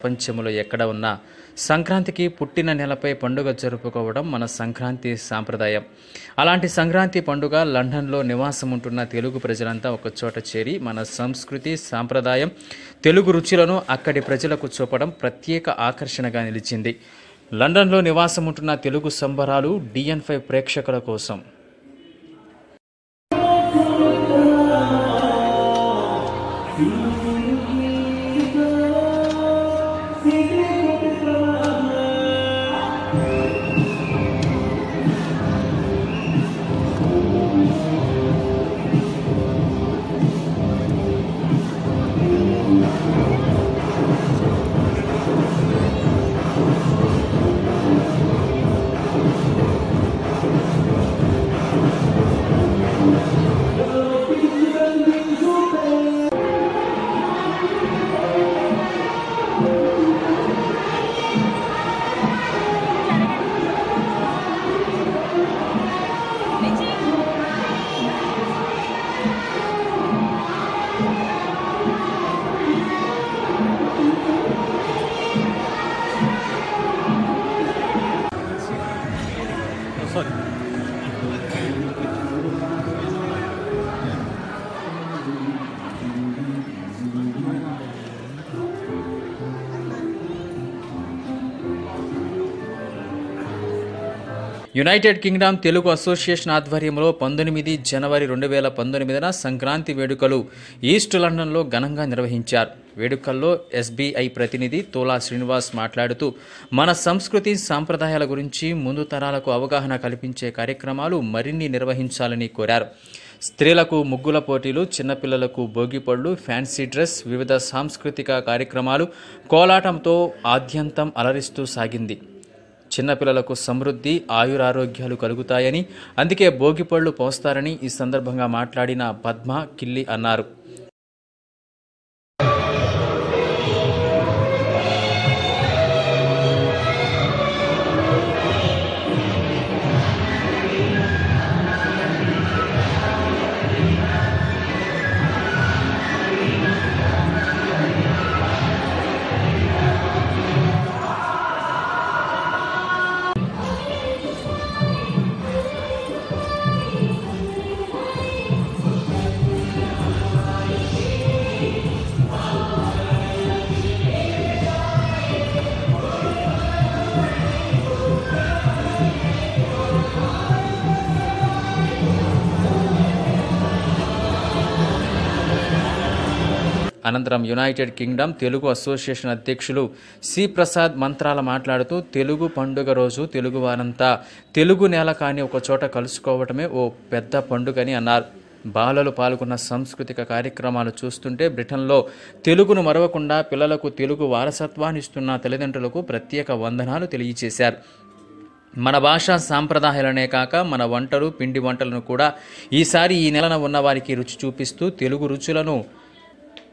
ప్రపంచంలో ఎక్కడ ఉన్నా సంక్రాంతికి పుట్టిన నెలపై పండుగ జరుపుకోవడం మన సంక్రాంతి సాంప్రదాయం. అలాంటి సంక్రాంతి పండుగ లండన్లో నివాసం ఉంటున్న తెలుగు ప్రజలంతా ఒకచోట చేరి మన సంస్కృతి సాంప్రదాయం తెలుగు రుచులను అక్కడి ప్రజలకు చూపడం ప్రత్యేక ఆకర్షణగా నిలిచింది. లండన్లో నివాసం ఉంటున్న తెలుగు సంబరాలు DN5 ప్రేక్షకుల కోసం. యునైటెడ్ కింగ్డమ్ తెలుగు అసోసియేషన్ ఆధ్వర్యంలో 19 జనవరి 2019 సంక్రాంతి వేడుకలు ఈస్ట్ లండన్లో ఘనంగా నిర్వహించారు. వేడుకల్లో SBI ప్రతినిధి తోలా శ్రీనివాస్ మాట్లాడుతూ మన సంస్కృతి సాంప్రదాయాల గురించి ముందు తరాలకు అవగాహన కల్పించే కార్యక్రమాలు మరిన్ని నిర్వహించాలని కోరారు. స్త్రీలకు ముగ్గుల పోటీలు, చిన్నపిల్లలకు భోగిపళ్ళు, ఫ్యాన్సీ డ్రెస్, వివిధ సాంస్కృతిక కార్యక్రమాలు, కోలాటంతో ఆద్యంతం అలరిస్తూ సాగింది. చిన్నపిల్లలకు సమృద్ధి, ఆయురారోగ్యాలు కలుగుతాయని, అందుకే భోగిపళ్ళు పోస్తారని ఈ సందర్భంగా మాట్లాడిన పద్మ కిల్లి అన్నారు. అనంతరం యునైటెడ్ కింగ్డమ్ తెలుగు అసోసియేషన్ అధ్యక్షులు సి ప్రసాద్ మంత్రాల మాట్లాడుతూ తెలుగు పండుగ రోజు తెలుగు వారంతా తెలుగు నేల కాని ఒక చోట కలుసుకోవటమే ఓ పెద్ద పండుగని అన్నారు. బాలలు పాల్గొన్న సాంస్కృతిక కార్యక్రమాలు చూస్తుంటే బ్రిటన్లో తెలుగును మరవకుండా పిల్లలకు తెలుగు వారసత్వాన్ని ఇస్తున్న తల్లిదండ్రులకు ప్రత్యేక వందనాలు తెలియజేశారు. మన భాషా సాంప్రదాయాలనే కాక మన వంటలు, పిండి వంటలను కూడా ఈసారి ఈ నెలన ఉన్న వారికి రుచి చూపిస్తూ తెలుగు రుచులను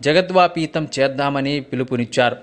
జగద్వాపీతం చేద్దామని పిలుపునిచ్చారు.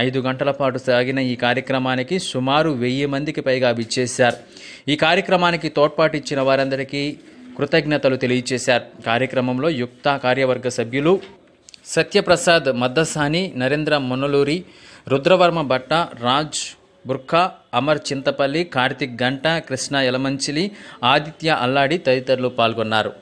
5 గంటల పాటు సాగిన ఈ కార్యక్రమానికి సుమారు 1000 మందికి పైగా విచ్చేశారు. ఈ కార్యక్రమానికి తోడ్పాటిచ్చిన వారందరికీ కృతజ్ఞతలు తెలియజేశారు. కార్యక్రమంలో యుక్త కార్యవర్గ సభ్యులు సత్యప్రసాద్ మద్దసాని, నరేంద్ర మున్నలూరి, రుద్రవర్మ భట్ట, రాజ్ బుర్కా, అమర్ చింతపల్లి, కార్తిక్ గంట, కృష్ణ యలమంచిలి, ఆదిత్య అల్లాడి తదితరులు పాల్గొన్నారు.